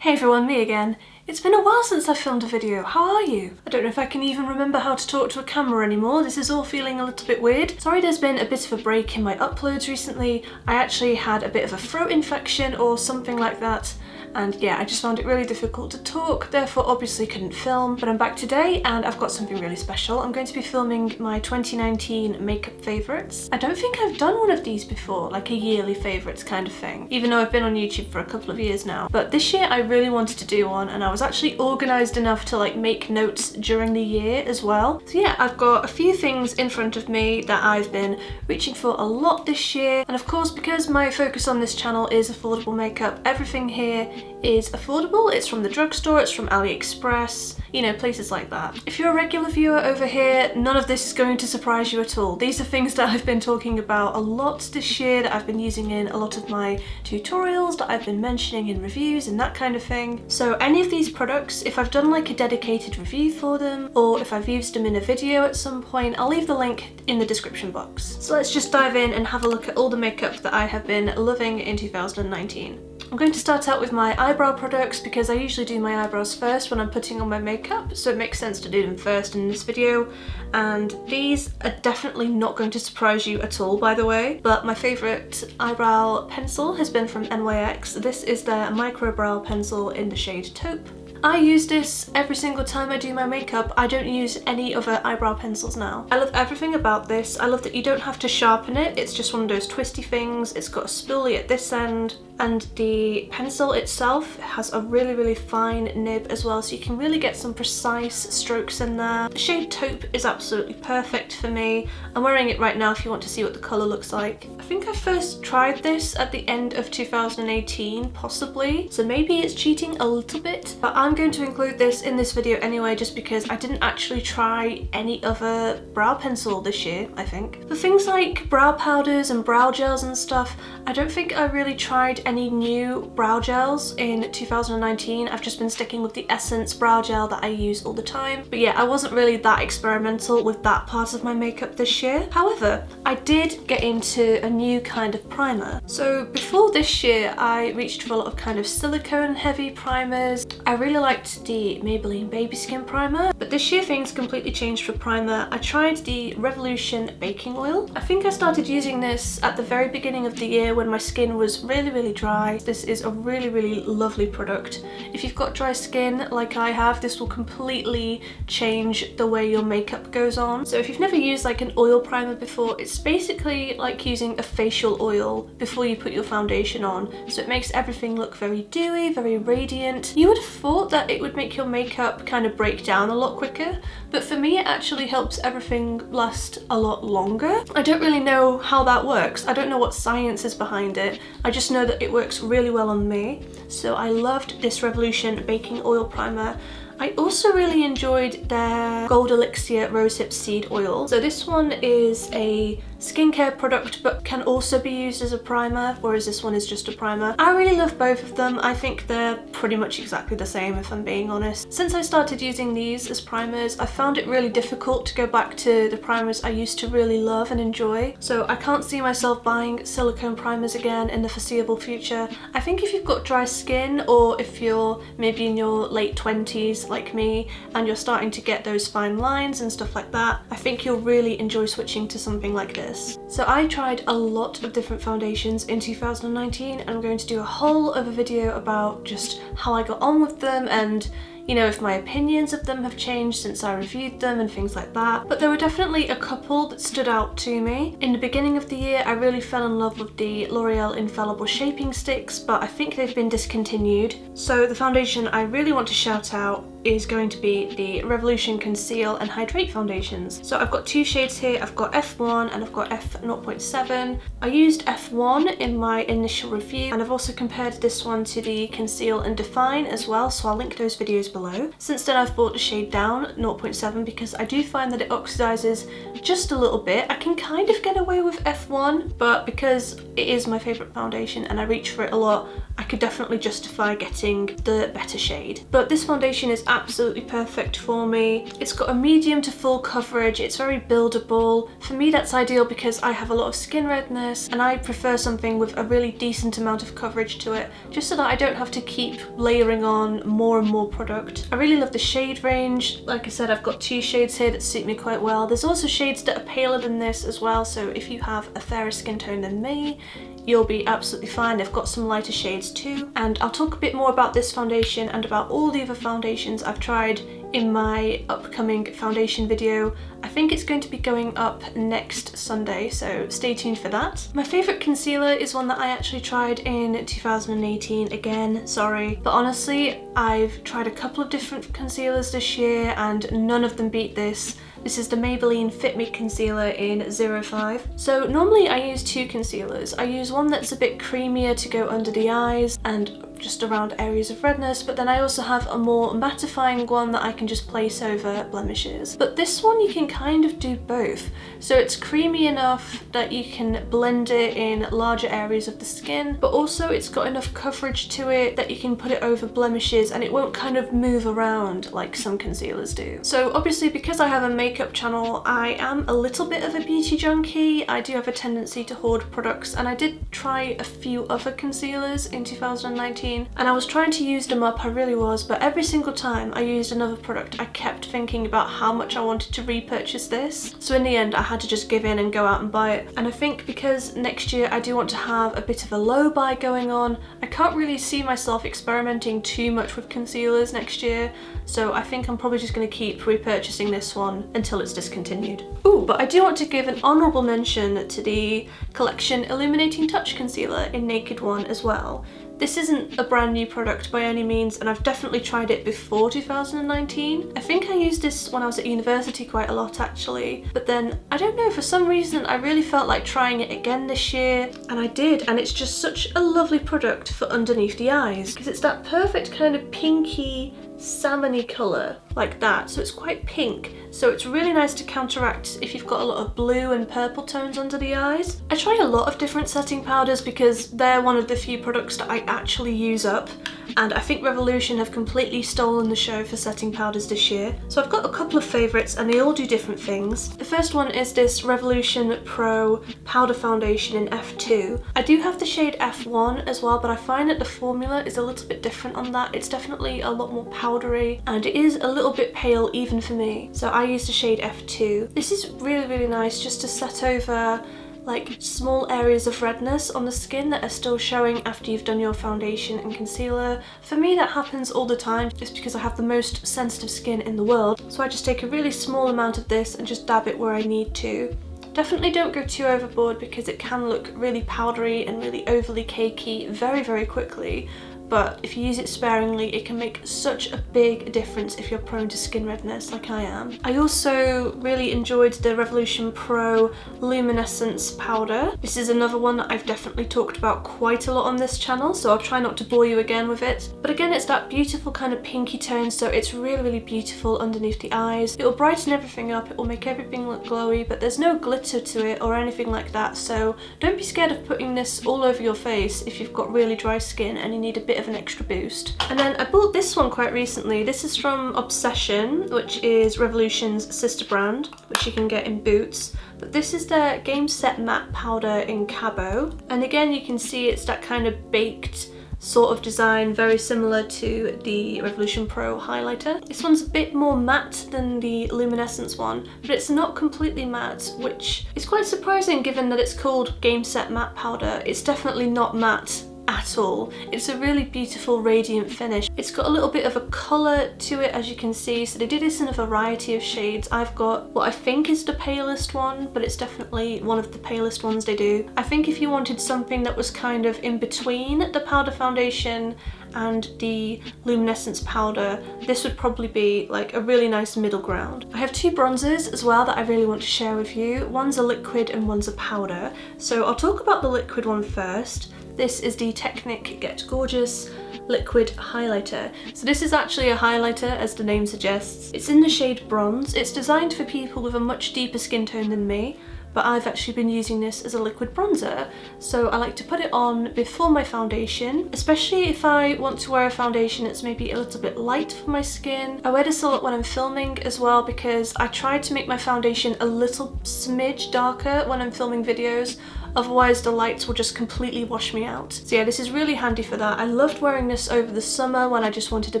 Hey everyone, me again. It's been a while since I filmed a video. How are you? I don't know if I can even remember how to talk to a camera anymore. This is all feeling a little bit weird. Sorry there's been a bit of a break in my uploads recently. I actually had a bit of a throat infection or something like that. And yeah, I just found it really difficult to talk, therefore obviously couldn't film. But I'm back today and I've got something really special. I'm going to be filming my 2019 makeup favourites. I don't think I've done one of these before, like a yearly favourites kind of thing, even though I've been on YouTube for a couple of years now. But this year I really wanted to do one, and I was actually organised enough to like make notes during the year as well. So yeah, I've got a few things in front of me that I've been reaching for a lot this year. And of course, because my focus on this channel is affordable makeup, everything here is affordable. It's from the drugstore, it's from Aliexpress, you know, places like that. If you're a regular viewer over here, none of this is going to surprise you at all. These are things that I've been talking about a lot this year, that I've been using in a lot of my tutorials, that I've been mentioning in reviews and that kind of thing. So any of these products, if I've done like a dedicated review for them, or if I've used them in a video at some point, I'll leave the link in the description box. So let's just dive in and have a look at all the makeup that I have been loving in 2019. I'm going to start out with my eyebrow products because I usually do my eyebrows first when I'm putting on my makeup, so it makes sense to do them first in this video. And these are definitely not going to surprise you at all, by the way, but my favourite eyebrow pencil has been from NYX. This is their micro brow pencil in the shade Taupe. I use this every single time I do my makeup. I don't use any other eyebrow pencils now. I love everything about this. I love that you don't have to sharpen it. It's just one of those twisty things. It's got a spoolie at this end, and the pencil itself has a really fine nib as well, so you can really get some precise strokes in there. The shade Taupe is absolutely perfect for me. I'm wearing it right now if you want to see what the colour looks like. I think I first tried this at the end of 2018, possibly, so maybe it's cheating a little bit, but I'm going to include this in this video anyway, just because I didn't actually try any other brow pencil this year, I think. For things like brow powders and brow gels and stuff, I don't think I really tried any new brow gels in 2019. I've just been sticking with the Essence brow gel that I use all the time. But yeah, I wasn't really that experimental with that part of my makeup this year. However, I did get into a new kind of primer. So before this year, I reached for a lot of kind of silicone heavy primers. I really liked the Maybelline Baby Skin primer, but this year things completely changed for primer. I tried the Revolution baking oil. I think I started using this at the very beginning of the year when my skin was really dry. This is a really lovely product. If you've got dry skin like I have, this will completely change the way your makeup goes on. So if you've never used like an oil primer before, it's basically like using a facial oil before you put your foundation on. So it makes everything look very dewy, very radiant. You would have thought that it would make your makeup kind of break down a lot quicker, but for me it actually helps everything last a lot longer. I don't really know how that works. I don't know what science is behind it. I just know that it works really well on me. So I loved this Revolution baking oil primer. I also really enjoyed their Gold Elixir Rosehip Seed Oil. So this one is a skincare product but can also be used as a primer, whereas this one is just a primer. I really love both of them. I think they're pretty much exactly the same, if I'm being honest. Since I started using these as primers, I found it really difficult to go back to the primers I used to really love and enjoy. So I can't see myself buying silicone primers again in the foreseeable future. I think if you've got dry skin, or if you're maybe in your late 20s like me and you're starting to get those fine lines and stuff like that, I think you'll really enjoy switching to something like this. So I tried a lot of different foundations in 2019, and I'm going to do a whole other video about just how I got on with them and, you know, if my opinions of them have changed since I reviewed them and things like that. But there were definitely a couple that stood out to me. In the beginning of the year, I really fell in love with the L'Oreal Infallible Shaping Sticks, but I think they've been discontinued. So the foundation I really want to shout out is going to be the Revolution Conceal and Hydrate foundations. So I've got two shades here. I've got F1 and I've got F0.7. I used F1 in my initial review, and I've also compared this one to the Conceal and Define as well, so I'll link those videos below. below. Since then I've brought the shade down 0.7 because I do find that it oxidizes just a little bit. I can kind of get away with F1, but because it is my favourite foundation and I reach for it a lot, I could definitely justify getting the better shade. But this foundation is absolutely perfect for me. It's got a medium to full coverage, it's very buildable. For me that's ideal because I have a lot of skin redness and I prefer something with a really decent amount of coverage to it, just so that I don't have to keep layering on more and more product. I really love the shade range. Like I said, I've got 2 shades here that suit me quite well. There's also shades that are paler than this as well, so if you have a fairer skin tone than me, you'll be absolutely fine. They've got some lighter shades too. And I'll talk a bit more about this foundation and about all the other foundations I've tried in my upcoming foundation video. I think it's going to be going up next Sunday, so stay tuned for that. My favourite concealer is one that I actually tried in 2018. Again, sorry, but honestly, I've tried a couple of different concealers this year and none of them beat this. This is the Maybelline Fit Me Concealer in 05. So normally I use 2 concealers. I use one that's a bit creamier to go under the eyes and just around areas of redness, but then I also have a more mattifying one that I can just place over blemishes. But this one you can kind of do both. So it's creamy enough that you can blend it in larger areas of the skin, but also it's got enough coverage to it that you can put it over blemishes and it won't kind of move around like some concealers do. So obviously, because I have a makeup channel, I am a little bit of a beauty junkie. I do have a tendency to hoard products, and I did try a few other concealers in 2019 and I was trying to use them up, I really was, but every single time I used another product I kept thinking about how much I wanted to repurchase this. So in the end I had to just give in and go out and buy it. And I think because next year I do want to have a bit of a low buy going on, I can't really see myself experimenting too much with concealers next year, so I think I'm probably just going to keep repurchasing this one until it's discontinued. Ooh, but I do want to give an honourable mention to the Collection Illuminating Touch Concealer in Naked One as well. This isn't a brand new product by any means, and I've definitely tried it before 2019. I think I used this when I was at university quite a lot actually, but then I don't know, for some reason I really felt like trying it again this year, and I did, and it's just such a lovely product for underneath the eyes because it's that perfect kind of pinky salmony colour like that, so it's quite pink, so it's really nice to counteract if you've got a lot of blue and purple tones under the eyes. I try a lot of different setting powders because they're one of the few products that I actually use up, and I think Revolution have completely stolen the show for setting powders this year. So I've got a couple of favourites and they all do different things. The first one is this Revolution Pro Powder Foundation in F2. I do have the shade F1 as well, but I find that the formula is a little bit different on that. It's definitely a lot more powdery and it is a little bit pale even for me. So I use the shade F2. This is really nice just to set over like small areas of redness on the skin that are still showing after you've done your foundation and concealer. For me that happens all the time just because I have the most sensitive skin in the world, so I just take a really small amount of this and just dab it where I need to. Definitely don't go too overboard because it can look really powdery and really overly cakey very quickly, but if you use it sparingly it can make such a big difference if you're prone to skin redness like I am. I also really enjoyed the Revolution Pro Luminescence powder. This is another one that I've definitely talked about quite a lot on this channel, so I'll try not to bore you again with it. But again, it's that beautiful kind of pinky tone, so it's really beautiful underneath the eyes. It will brighten everything up, it will make everything look glowy, but there's no glitter to it or anything like that, so don't be scared of putting this all over your face if you've got really dry skin and you need a bit of an extra boost. And then I bought this one quite recently. This is from Obsession, which is Revolution's sister brand, which you can get in Boots. But this is their Game Set Matte Powder in Cabo. And again, you can see it's that kind of baked sort of design, very similar to the Revolution Pro highlighter. This one's a bit more matte than the Luminescence one, but it's not completely matte, which is quite surprising given that it's called Game Set Matte Powder. It's definitely not matte at all. It's a really beautiful radiant finish. It's got a little bit of a colour to it, as you can see, so they do this in a variety of shades. I've got what I think is the palest one, but it's definitely one of the palest ones they do. I think if you wanted something that was kind of in between the powder foundation and the Luminescence powder, this would probably be like a really nice middle ground. I have 2 bronzers as well that I really want to share with you. One's a liquid and one's a powder. So I'll talk about the liquid one first. This is the Technic Get Gorgeous liquid highlighter. So this is actually a highlighter, as the name suggests. It's in the shade Bronze. It's designed for people with a much deeper skin tone than me, but I've actually been using this as a liquid bronzer. So I like to put it on before my foundation, especially if I want to wear a foundation that's maybe a little bit light for my skin. I wear this a lot when I'm filming as well, because I try to make my foundation a little smidge darker when I'm filming videos. Otherwise the lights will just completely wash me out. So yeah, this is really handy for that. I loved wearing this over the summer when I just wanted a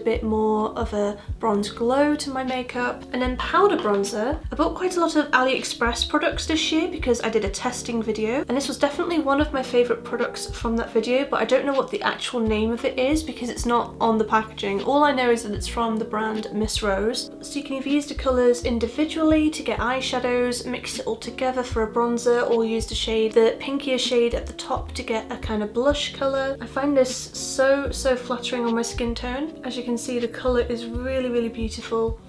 bit more of a bronze glow to my makeup. And then powder bronzer. I bought quite a lot of Aliexpress products this year because I did a testing video, and this was definitely one of my favourite products from that video, but I don't know what the actual name of it is because it's not on the packaging. All I know is that it's from the brand Miss Rose. So you can either use the colours individually to get eyeshadows, mix it all together for a bronzer, or use the shade, the pinkier shade at the top, to get a kind of blush colour. I find this so flattering on my skin tone. As you can see, the colour is really beautiful.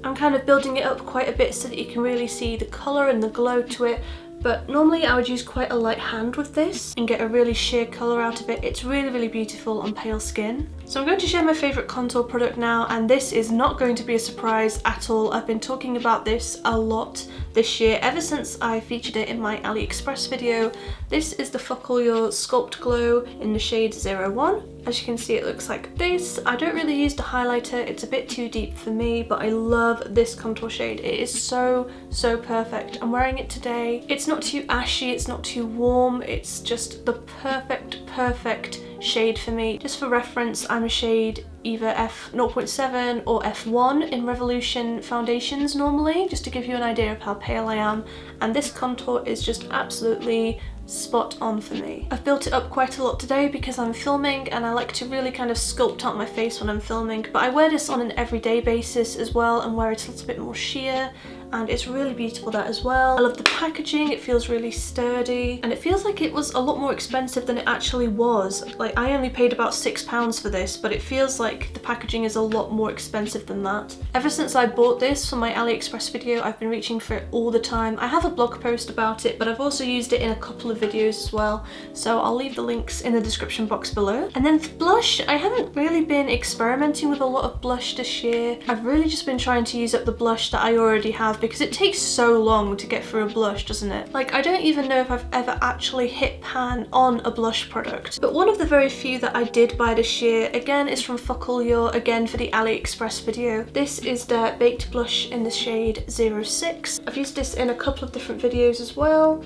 I'm kind of building it up quite a bit so that you can really see the colour and the glow to it, but normally I would use quite a light hand with this and get a really sheer colour out of it. It's really beautiful on pale skin. So I'm going to share my favourite contour product now, and this is not going to be a surprise at all. I've been talking about this a lot this year, ever since I featured it in my Aliexpress video. This is the Focallure Sculpt Glow in the shade 01. As you can see, it looks like this. I don't really use the highlighter, it's a bit too deep for me, but I love this contour shade. It is so perfect. I'm wearing it today. It's not too ashy, it's not too warm, it's just the perfect shade for me. Just for reference, I'm a shade either F0.7 or F1 in Revolution foundations normally, just to give you an idea of how pale I am, and this contour is just absolutely spot on for me. I've built it up quite a lot today because I'm filming and I like to really kind of sculpt out my face when I'm filming, but I wear this on an everyday basis as well and wear it a little bit more sheer, and it's really beautiful that as well. I love the packaging, it feels really sturdy, and it feels like it was a lot more expensive than it actually was. Like, I only paid about £6 for this, but it feels like the packaging is a lot more expensive than that. Ever since I bought this for my Aliexpress video, I've been reaching for it all the time. I have a blog post about it, but I've also used it in a couple of videos as well, so I'll leave the links in the description box below. And then for blush, I haven't really been experimenting with a lot of blush this year. I've really just been trying to use up the blush that I already have, because it takes so long to get through a blush, doesn't it? Like, I don't even know if I've ever actually hit pan on a blush product. But one of the very few that I did buy this year, again, is from Focallure, again for the Aliexpress video. This is their Baked Blush in the shade 06. I've used this in a couple of different videos as well,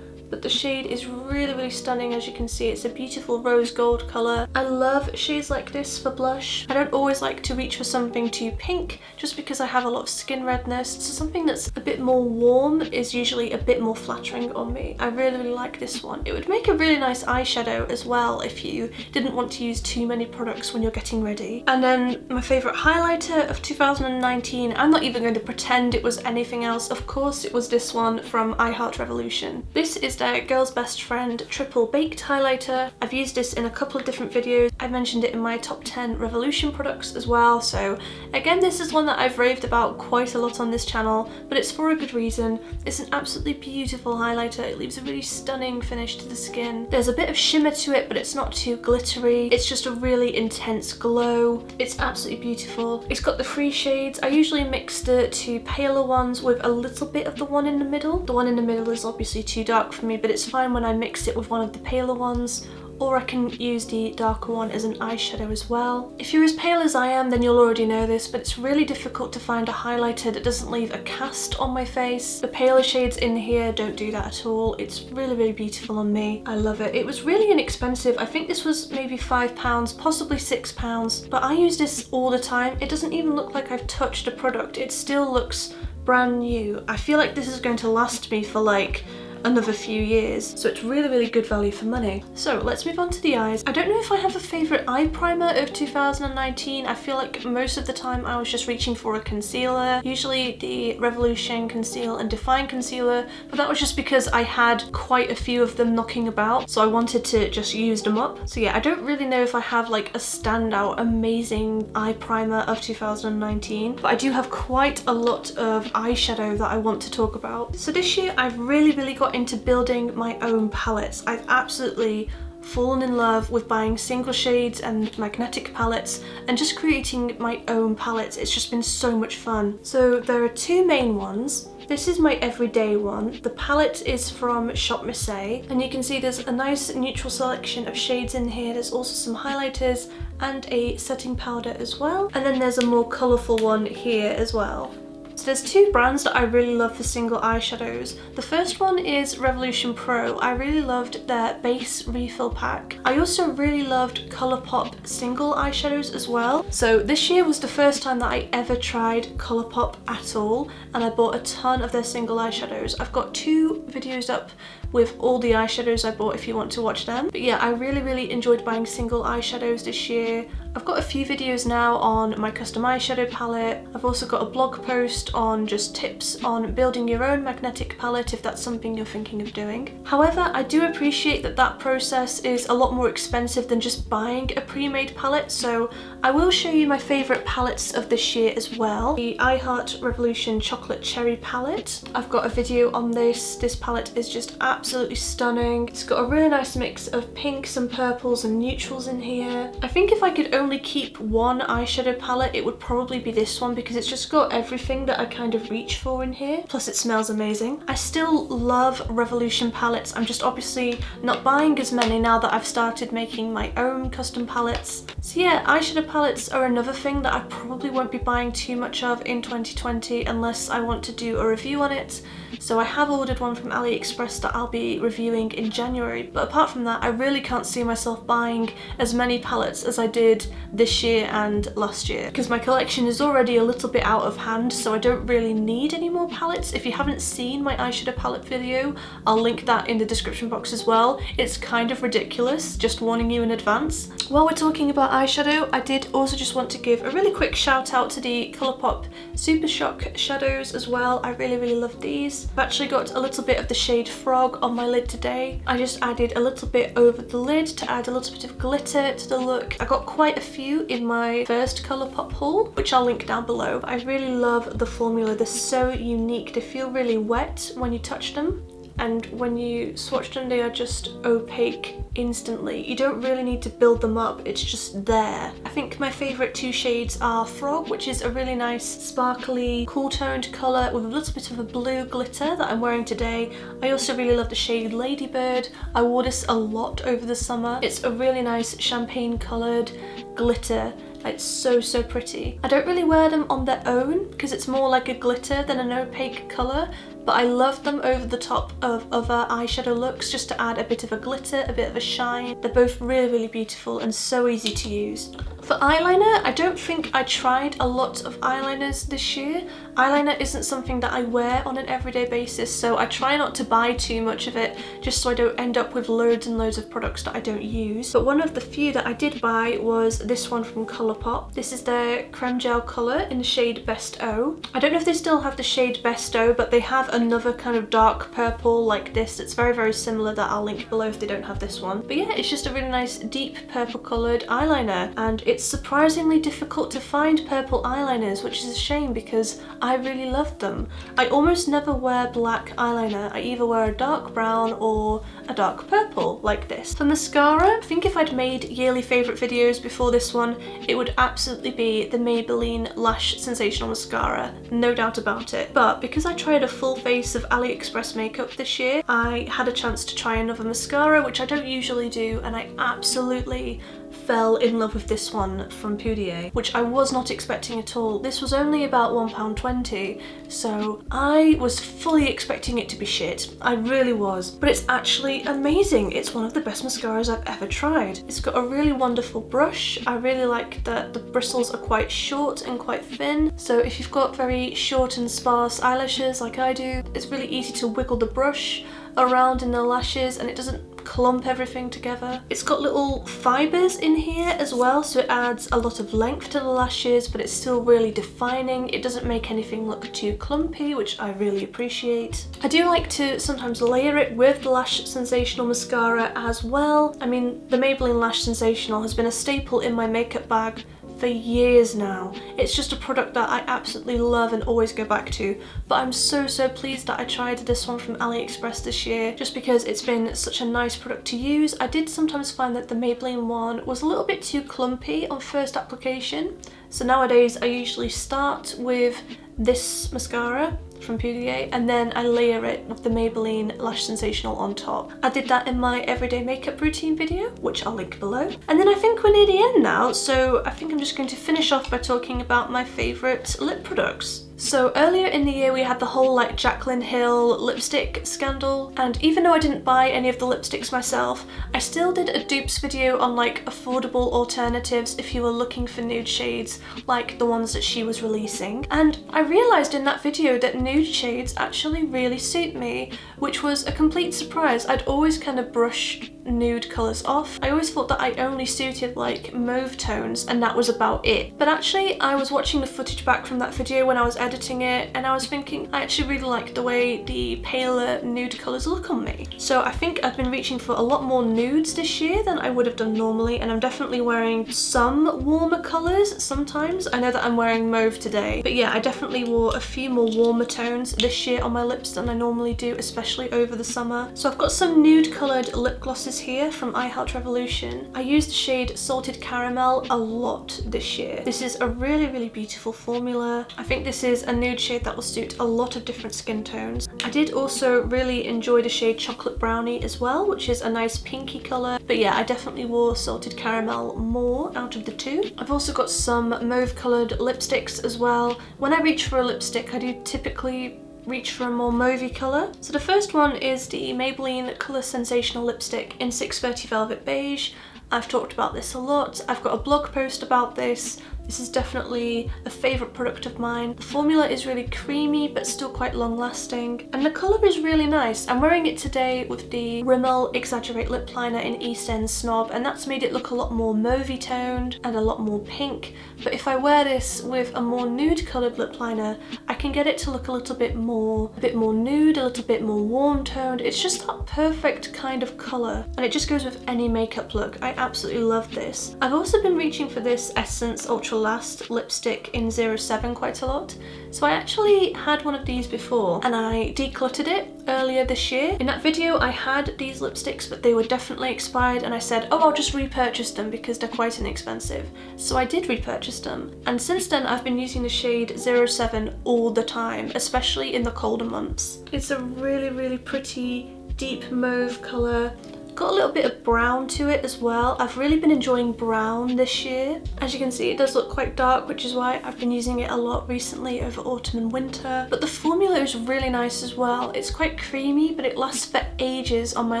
but the shade is really stunning. As you can see, it's a beautiful rose gold colour. I love shades like this for blush. I don't always like to reach for something too pink just because I have a lot of skin redness, so something that's a bit more warm is usually a bit more flattering on me. I really like this one. It would make a really nice eyeshadow as well if you didn't want to use too many products when you're getting ready. And then my favourite highlighter of 2019, I'm not even going to pretend it was anything else. Of course it was this one from I Heart Revolution. This is their Girl's Best Friend Triple Baked Highlighter. I've used this in a couple of different videos. I mentioned it in my top 10 Revolution products as well, so again, this is one that I've raved about quite a lot on this channel, but it's for a good reason. It's an absolutely beautiful highlighter. It leaves a really stunning finish to the skin. There's a bit of shimmer to it, but it's not too glittery. It's just a really intense glow. It's absolutely beautiful. It's got the 3 shades. I usually mix the 2 paler ones with a little bit of the one in the middle. The one in the middle is obviously too dark for me, but it's fine when I mix it with one of the paler ones, or I can use the darker one as an eyeshadow as well. If you're as pale as I am, then you'll already know this, but it's really difficult to find a highlighter that doesn't leave a cast on my face. The paler shades in here don't do that at all. It's really beautiful on me. I love it. It was really inexpensive. I think this was maybe £5, possibly £6, but I use this all the time. It doesn't even look like I've touched a product. It still looks brand new. I feel like this is going to last me for like another few years, so it's really good value for money. So let's move on to the eyes. I don't know if I have a favourite eye primer of 2019. I feel like most of the time I was just reaching for a concealer, usually the Revolution Conceal and Define concealer, but that was just because I had quite a few of them knocking about, so I wanted to just use them up. So yeah, I don't really know if I have like a standout amazing eye primer of 2019, but I do have quite a lot of eyeshadow that I want to talk about. So this year I've really got into building my own palettes. I've absolutely fallen in love with buying single shades and magnetic palettes and just creating my own palettes. It's just been so much fun. So there are two main ones. This is my everyday one. The palette is from Shop Marseille, and you can see there's a nice neutral selection of shades in here. There's also some highlighters and a setting powder as well. And then there's a more colourful one here as well. So there's two brands that I really love for single eyeshadows. The first one is Revolution Pro. I really loved their base refill pack. I also really loved Colourpop single eyeshadows as well. So this year was the first time that I ever tried Colourpop at all, and I bought a ton of their single eyeshadows. I've got 2 videos up with all the eyeshadows I bought if you want to watch them. But yeah, I really enjoyed buying single eyeshadows this year. I've got a few videos now on my custom eyeshadow palette. I've also got a blog post on just tips on building your own magnetic palette if that's something you're thinking of doing. However, I do appreciate that that process is a lot more expensive than just buying a pre-made palette, so I will show you my favourite palettes of this year as well. The I Heart Revolution Chocolate Cherry palette. I've got a video on this. This palette is just absolutely stunning. It's got a really nice mix of pinks and purples and neutrals in here. I think if I could only keep one eyeshadow palette, it would probably be this one because it's just got everything that I kind of reach for in here. Plus it smells amazing. I still love Revolution palettes. I'm just obviously not buying as many now that I've started making my own custom palettes. So yeah, eyeshadow palettes are another thing that I probably won't be buying too much of in 2020 unless I want to do a review on it. So I have ordered one from Aliexpress that I'll be reviewing in January, but apart from that I really can't see myself buying as many palettes as I did this year and last year because my collection is already a little bit out of hand, so I don't really need any more palettes. If you haven't seen my eyeshadow palette video, I'll link that in the description box as well. It's kind of ridiculous, just warning you in advance. While we're talking about eyeshadow, I did also just want to give a really quick shout out to the Colourpop Super Shock shadows as well. I really love these. I've actually got a little bit of the shade Frog on my lid today. I just added a little bit over the lid to add a little bit of glitter to the look. I got quite a few in my first Colourpop haul, which I'll link down below. I really love the formula. They're so unique. They feel really wet when you touch them, and when you swatch them they are just opaque instantly. You don't really need to build them up, it's just there. I think my favourite 2 shades are Frog, which is a really nice sparkly cool toned colour with a little bit of a blue glitter that I'm wearing today. I also really love the shade Ladybird. I wore this a lot over the summer. It's a really nice champagne coloured glitter. It's so pretty. I don't really wear them on their own because it's more like a glitter than an opaque colour, but I love them over the top of other eyeshadow looks just to add a bit of a glitter, a bit of a shine. They're both really beautiful and so easy to use. For eyeliner, I don't think I tried a lot of eyeliners this year. Eyeliner isn't something that I wear on an everyday basis, so I try not to buy too much of it just so I don't end up with loads and loads of products that I don't use. But one of the few that I did buy was this one from Colourpop. This is their creme gel colour in the shade Best O. I don't know if they still have the shade Best O, but they have another kind of dark purple like this. It's very similar that I'll link below if they don't have this one. But yeah, it's just a really nice deep purple coloured eyeliner, and it's surprisingly difficult to find purple eyeliners, which is a shame because I really love them. I almost never wear black eyeliner. I either wear a dark brown or a dark purple like this. For mascara, I think if I'd made yearly favourite videos before this one, it would absolutely be the Maybelline Lash Sensational Mascara, no doubt about it. But because I tried a full face of Aliexpress makeup this year, I had a chance to try another mascara, which I don't usually do, and I absolutely fell in love with this one from Poudier, which I was not expecting at all. This was only about £1.20, so I was fully expecting it to be shit. I really was, but it's actually amazing. It's one of the best mascaras I've ever tried. It's got a really wonderful brush. I really like that the bristles are quite short and quite thin, so if you've got very short and sparse eyelashes like I do, it's really easy to wiggle the brush around in the lashes and it doesn't clump everything together. It's got little fibres in here as well, so it adds a lot of length to the lashes, but it's still really defining. It doesn't make anything look too clumpy, which I really appreciate. I do like to sometimes layer it with the Lash Sensational mascara as well. I mean, the Maybelline Lash Sensational has been a staple in my makeup bag for years now. It's just a product that I absolutely love and always go back to, but I'm so pleased that I tried this one from Aliexpress this year just because it's been such a nice product to use. I did sometimes find that the Maybelline one was a little bit too clumpy on first application, so nowadays I usually start with this mascara from Pudier and then I layer it with the Maybelline Lash Sensational on top. I did that in my everyday makeup routine video, which I'll link below. And then I think we're near the end now, so I think I'm just going to finish off by talking about my favourite lip products. So earlier in the year we had the whole like Jaclyn Hill lipstick scandal, and even though I didn't buy any of the lipsticks myself, I still did a dupes video on like affordable alternatives if you were looking for nude shades like the ones that she was releasing. And I realised in that video that nude shades actually really suit me, which was a complete surprise. I'd always kind of brushed nude colours off. I always thought that I only suited like mauve tones and that was about it. But actually I was watching the footage back from that video when I was editing it and I was thinking I actually really like the way the paler nude colours look on me. So I think I've been reaching for a lot more nudes this year than I would have done normally, and I'm definitely wearing some warmer colours sometimes. I know that I'm wearing mauve today, but yeah, I definitely wore a few more warmer tones this year on my lips than I normally do, especially over the summer. So I've got some nude coloured lip glosses here from I Heart Revolution. I used the shade Salted Caramel a lot this year. This is a really beautiful formula. I think this is a nude shade that will suit a lot of different skin tones. I did also really enjoy the shade Chocolate Brownie as well, which is a nice pinky colour. But yeah, I definitely wore Salted Caramel more out of the two. I've also got some mauve coloured lipsticks as well. When I reach for a lipstick, I do typically reach for a more mauvey colour. So the first one is the Maybelline Colour Sensational Lipstick in 630 Velvet Beige. I've talked about this a lot. I've got a blog post about this. This is definitely a favourite product of mine. The formula is really creamy but still quite long lasting, and the colour is really nice. I'm wearing it today with the Rimmel Exaggerate Lip Liner in East End Snob, and that's made it look a lot more mauvey toned and a lot more pink. But if I wear this with a more nude coloured lip liner, I can get it to look a little bit more nude, a little bit more warm toned. It's just that perfect kind of colour, and it just goes with any makeup look. I absolutely love this. I've also been reaching for this Essence Ultra Last lipstick in 07 quite a lot. So I actually had one of these before and I decluttered it earlier this year. In that video I had these lipsticks, but they were definitely expired, and I said, oh, I'll just repurchase them because they're quite inexpensive. So I did repurchase them, and since then I've been using the shade 07 all the time, especially in the colder months. It's a really pretty deep mauve colour. Got a little bit of brown to it as well. I've really been enjoying brown this year. As you can see, it does look quite dark, which is why I've been using it a lot recently over autumn and winter. But the formula is really nice as well. It's quite creamy, but it lasts for ages on my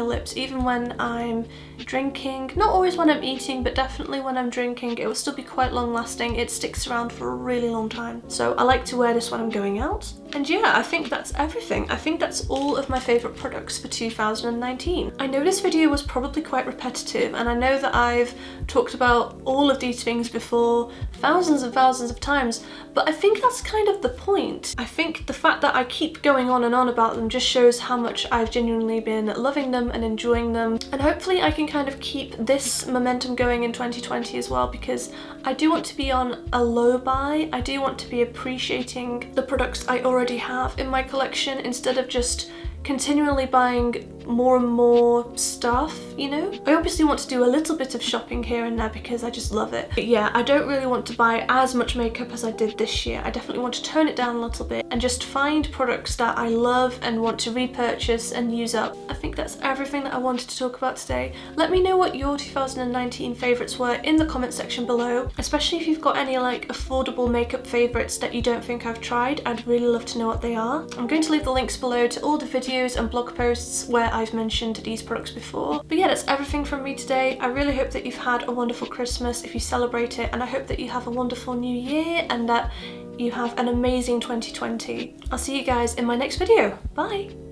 lips, even when I'm drinking. Not always when I'm eating, but definitely when I'm drinking, it will still be quite long lasting. It sticks around for a really long time. So I like to wear this when I'm going out. And yeah, I think that's everything. I think that's all of my favourite products for 2019. I know this video was probably quite repetitive, and I know that I've talked about all of these things before thousands and thousands of times, but I think that's kind of the point. I think the fact that I keep going on and on about them just shows how much I've genuinely been loving them and enjoying them, and hopefully I can kind of keep this momentum going in 2020 as well, because I do want to be on a low buy. I do want to be appreciating the products I already have in my collection instead of just continually buying more and more stuff, you know? I obviously want to do a little bit of shopping here and there because I just love it. But yeah, I don't really want to buy as much makeup as I did this year. I definitely want to tone it down a little bit and just find products that I love and want to repurchase and use up. I think that's everything that I wanted to talk about today. Let me know what your 2019 favourites were in the comment section below, especially if you've got any like affordable makeup favourites that you don't think I've tried. I'd really love to know what they are. I'm going to leave the links below to all the videos and blog posts where I've mentioned these products before. But yeah, that's everything from me today. I really hope that you've had a wonderful Christmas if you celebrate it, and I hope that you have a wonderful new year and that you have an amazing 2020. I'll see you guys in my next video. Bye!